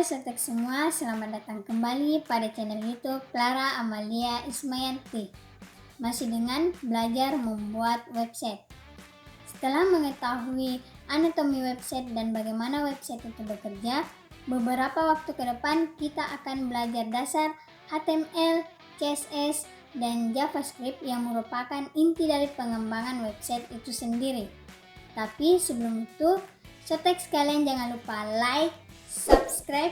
Sotek semua, selamat datang kembali pada channel YouTube Clara Amalia Ismayanti. Masih dengan belajar membuat website. Setelah mengetahui anatomi website dan bagaimana website itu bekerja, beberapa waktu ke depan kita akan belajar dasar HTML, CSS, dan JavaScript yang merupakan inti dari pengembangan website itu sendiri. Tapi sebelum itu, Sotek sekalian jangan lupa like, subscribe,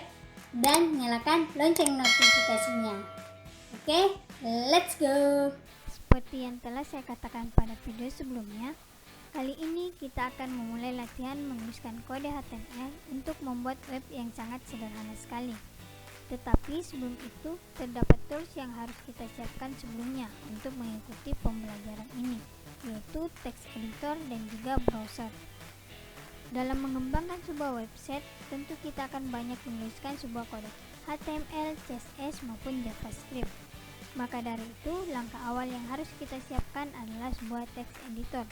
dan nyalakan lonceng notifikasinya. Oke, let's go! Seperti yang telah saya katakan pada video sebelumnya, kali ini kita akan memulai latihan menuliskan kode HTML untuk membuat web yang sangat sederhana sekali. Tetapi sebelum itu, terdapat tools yang harus kita siapkan sebelumnya untuk mengikuti pembelajaran ini, yaitu text editor dan juga browser. Dalam mengembangkan sebuah website, tentu kita akan banyak menuliskan sebuah kode HTML, CSS maupun JavaScript. Maka dari itu, langkah awal yang harus kita siapkan adalah sebuah text editor.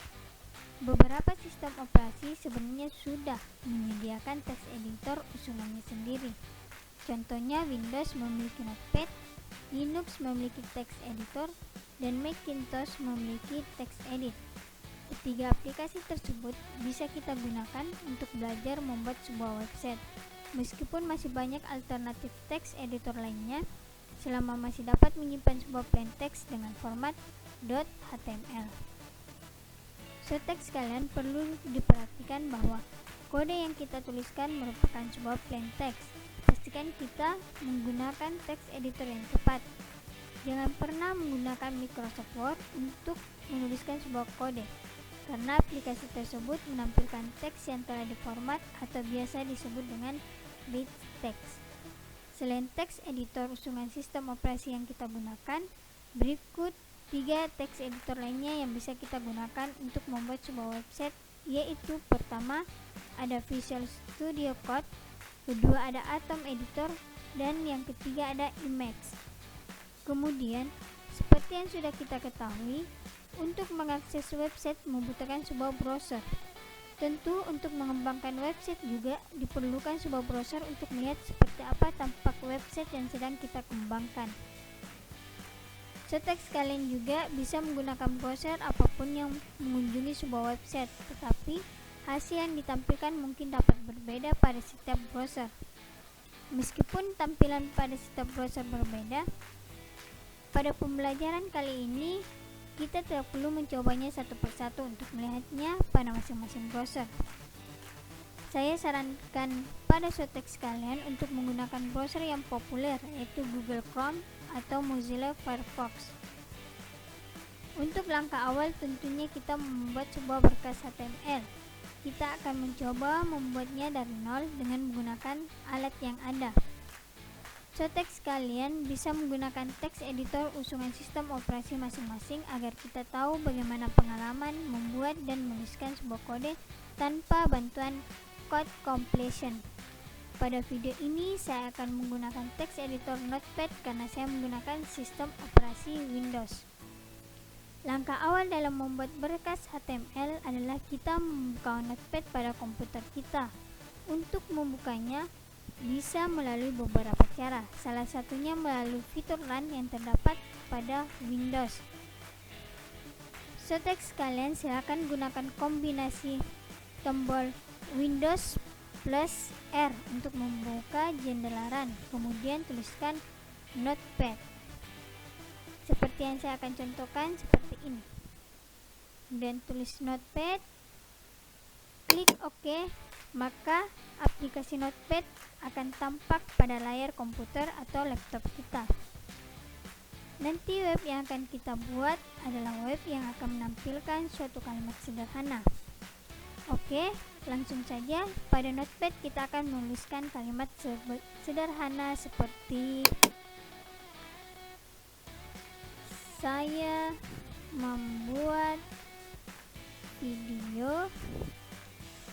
Beberapa sistem operasi sebenarnya sudah menyediakan text editor usungannya sendiri. Contohnya Windows memiliki Notepad, Linux memiliki text editor, dan Macintosh memiliki TextEdit. Ketiga aplikasi tersebut bisa kita gunakan untuk belajar membuat sebuah website. Meskipun masih banyak alternatif text editor lainnya, selama masih dapat menyimpan sebuah plain text dengan format .html. Sotek sekalian, perlu diperhatikan bahwa kode yang kita tuliskan merupakan sebuah plain text. Pastikan kita menggunakan text editor yang tepat. Jangan pernah menggunakan Microsoft Word untuk menuliskan sebuah kode, karena aplikasi tersebut menampilkan teks yang telah diformat atau biasa disebut dengan base text. Selain teks editor usungan sistem operasi yang kita gunakan, berikut 3 teks editor lainnya yang bisa kita gunakan untuk membuat sebuah website, yaitu pertama ada Visual Studio Code, kedua ada Atom Editor, dan yang ketiga ada Emacs. Kemudian, seperti yang sudah kita ketahui, untuk mengakses website membutuhkan sebuah browser. Tentu untuk mengembangkan website juga diperlukan sebuah browser untuk melihat seperti apa tampak website yang sedang kita kembangkan. Sotek sekalian juga bisa menggunakan browser apapun yang mengunjungi sebuah website, tetapi hasil yang ditampilkan mungkin dapat berbeda pada setiap browser. Meskipun tampilan pada setiap browser berbeda, pada pembelajaran kali ini kita tidak perlu mencobanya satu persatu untuk melihatnya pada masing-masing browser. Saya sarankan pada Sotek sekalian untuk menggunakan browser yang populer, yaitu Google Chrome atau Mozilla Firefox. Untuk langkah awal tentunya kita membuat sebuah berkas HTML. Kita akan mencoba membuatnya dari nol dengan menggunakan alat yang ada. Sotek sekalian bisa menggunakan text editor usungan sistem operasi masing-masing agar kita tahu bagaimana pengalaman membuat dan menuliskan sebuah kode tanpa bantuan code completion. Pada video ini saya akan menggunakan text editor Notepad karena saya menggunakan sistem operasi Windows. Langkah awal dalam membuat berkas HTML adalah kita membuka Notepad pada komputer kita. Untuk membukanya bisa melalui beberapa cara, salah satunya melalui fitur Run yang terdapat pada Windows. Sotek sekalian, silakan gunakan kombinasi tombol Windows plus R untuk membuka jendela Run, kemudian tuliskan Notepad. Seperti yang saya akan contohkan seperti ini. Kemudian tulis Notepad, klik OK, maka aplikasi Notepad akan tampak pada layar komputer atau laptop kita. Nanti web yang akan kita buat adalah web yang akan menampilkan suatu kalimat sederhana. Oke, langsung saja pada Notepad kita akan menuliskan kalimat sederhana seperti saya membuat video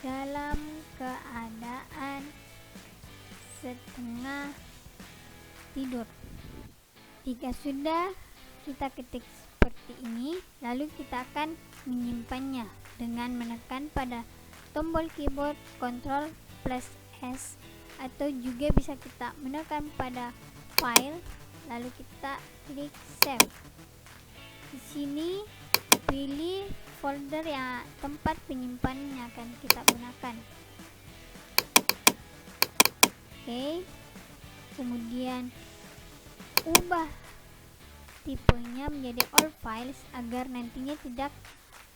dalam keadaan setengah tidur. Jika sudah kita ketik seperti ini, lalu kita akan menyimpannya dengan menekan pada tombol keyboard Ctrl plus S atau juga bisa kita menekan pada file lalu kita klik save. Di sini pilih folder yang tempat penyimpanan yang akan kita gunakan. Oke, kemudian ubah tipenya menjadi all files agar nantinya tidak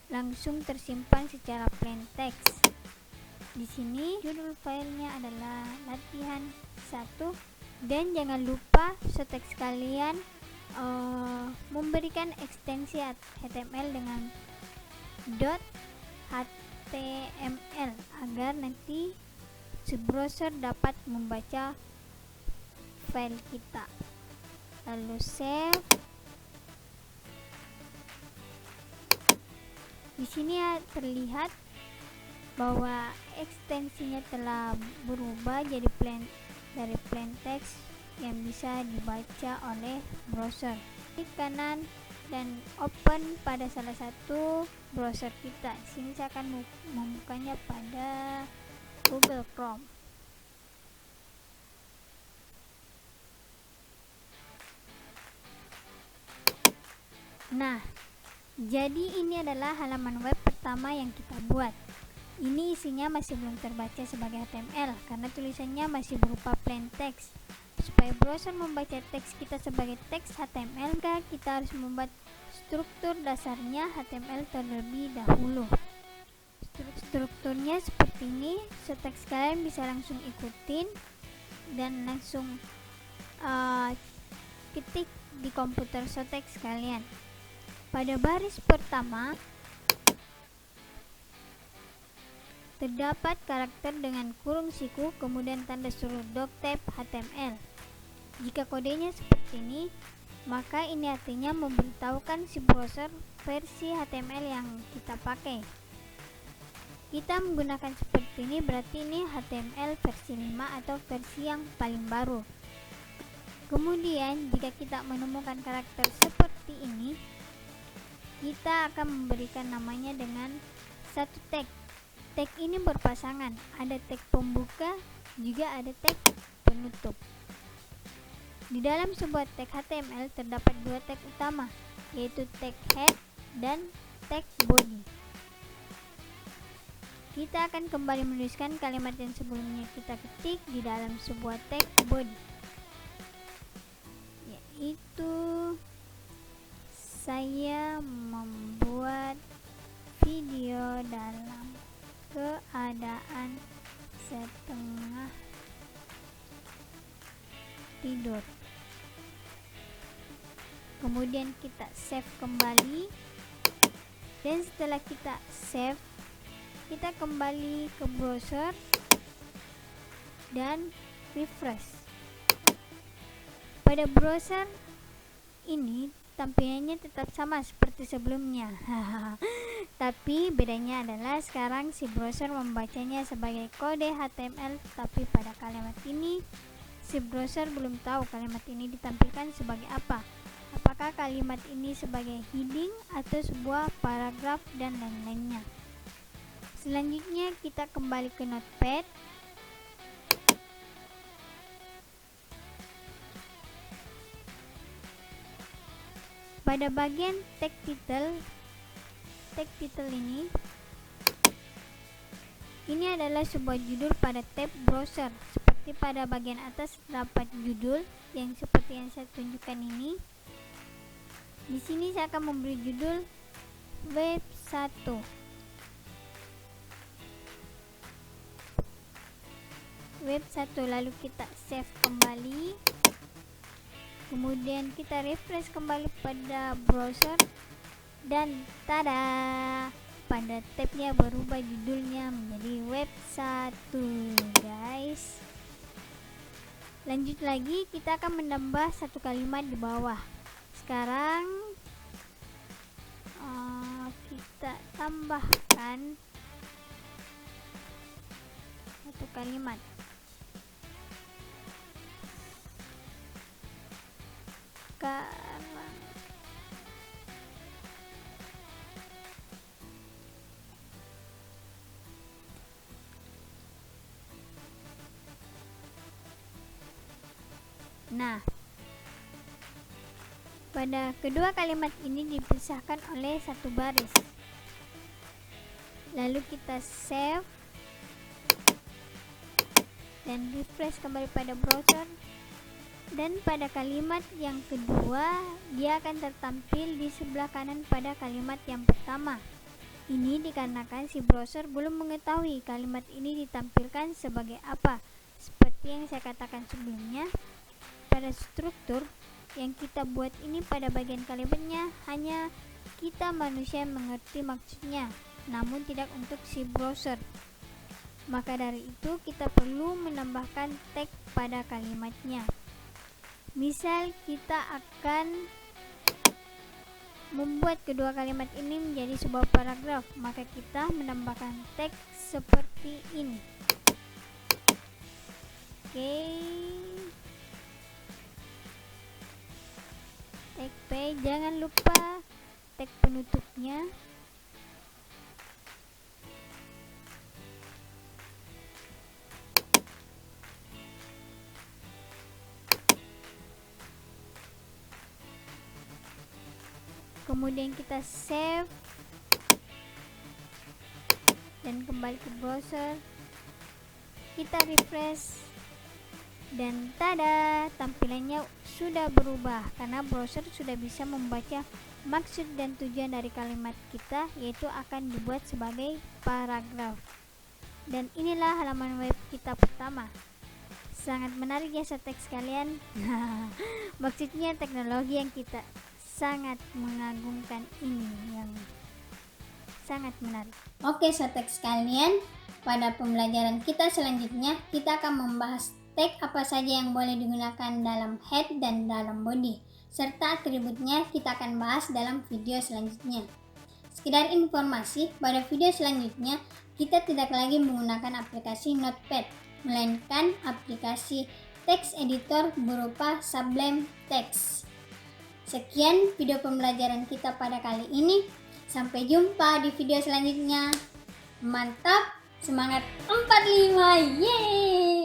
langsung tersimpan secara plain text. Di sini judul filenya adalah latihan 1 dan jangan lupa sotek sekalian memberikan ekstensi HTML dengan .html agar nanti si browser dapat membaca file kita. Lalu save. Di sini terlihat bahwa ekstensinya telah berubah jadi dari plain text yang bisa dibaca oleh browser. Klik kanan dan open pada salah satu browser kita. Di sini saya akan membukanya pada Google Chrome. Nah, jadi ini adalah halaman web pertama yang kita buat. Ini isinya masih belum terbaca sebagai HTML karena tulisannya masih berupa plain text. Supaya browser membaca teks kita sebagai teks HTML, maka kita harus membuat struktur dasarnya HTML terlebih dahulu. Strukturnya seperti ini, sotek sekalian bisa langsung ikutin dan langsung ketik di komputer sotek sekalian. Pada baris pertama terdapat karakter dengan kurung siku, kemudian tanda suruh doctype HTML. Jika kodenya seperti ini, maka ini artinya memberitahukan si browser versi HTML yang kita pakai. Kita menggunakan seperti ini berarti ini HTML versi 5 atau versi yang paling baru. Kemudian jika kita menemukan karakter seperti ini, kita akan memberikan namanya dengan satu tag. Tag ini berpasangan, ada tag pembuka, juga ada tag penutup. Di dalam sebuah tag HTML terdapat dua tag utama, yaitu tag head dan tag body. Kita akan kembali menuliskan kalimat yang sebelumnya kita ketik di dalam sebuah tag body, yaitu saya membuat video dalam keadaan setengah tidur. Kemudian kita save kembali, dan setelah kita save, kita kembali ke browser dan refresh. Pada browser ini tampilannya tetap sama seperti sebelumnya. Tapi bedanya adalah sekarang si browser membacanya sebagai kode HTML, tapi pada kalimat ini si browser belum tahu kalimat ini ditampilkan sebagai apa. Apakah kalimat ini sebagai heading atau sebuah paragraf dan lain-lainnya. Selanjutnya kita kembali ke Notepad. Pada bagian tag title ini adalah sebuah judul pada tab browser. Seperti pada bagian atas terdapat judul yang seperti yang saya tunjukkan ini. Di sini saya akan memberi judul web 1. Web 1, lalu kita save kembali. Kemudian kita refresh kembali pada browser dan tada, pada tabnya berubah judulnya menjadi web 1, guys. Lanjut lagi, kita akan menambah satu kalimat di bawah. Sekarang kita tambahkan satu kalimat. Sekarang Nah, pada kedua kalimat ini dipisahkan oleh satu baris. Lalu kita save dan refresh kembali pada browser. Dan pada kalimat yang kedua, dia akan tertampil di sebelah kanan pada kalimat yang pertama. Ini dikarenakan si browser belum mengetahui kalimat ini ditampilkan sebagai apa. Seperti yang saya katakan sebelumnya, pada struktur yang kita buat ini pada bagian kalimatnya hanya kita manusia mengerti maksudnya, namun tidak untuk si browser. Maka dari itu kita perlu menambahkan tag pada kalimatnya. Misal kita akan membuat kedua kalimat ini menjadi sebuah paragraf, maka kita menambahkan tag seperti ini. Oke. Tag P, jangan lupa tag penutupnya. Kemudian kita save dan kembali ke browser. Kita refresh dan tada, tampilannya sudah berubah karena browser sudah bisa membaca maksud dan tujuan dari kalimat kita, yaitu akan dibuat sebagai paragraf. Dan inilah halaman web kita pertama. Sangat menarik ya sotek sekalian. Maksudnya teknologi yang kita sangat mengagumkan ini, yang sangat menarik. Oke sotek sekalian, pada pembelajaran kita selanjutnya kita akan membahas tag apa saja yang boleh digunakan dalam head dan dalam body, serta atributnya kita akan bahas dalam video selanjutnya. Sekedar informasi, pada video selanjutnya kita tidak lagi menggunakan aplikasi Notepad, melainkan aplikasi text editor berupa Sublime Text. Sekian video pembelajaran kita pada kali ini. Sampai jumpa di video selanjutnya. Mantap, semangat 45, yeay!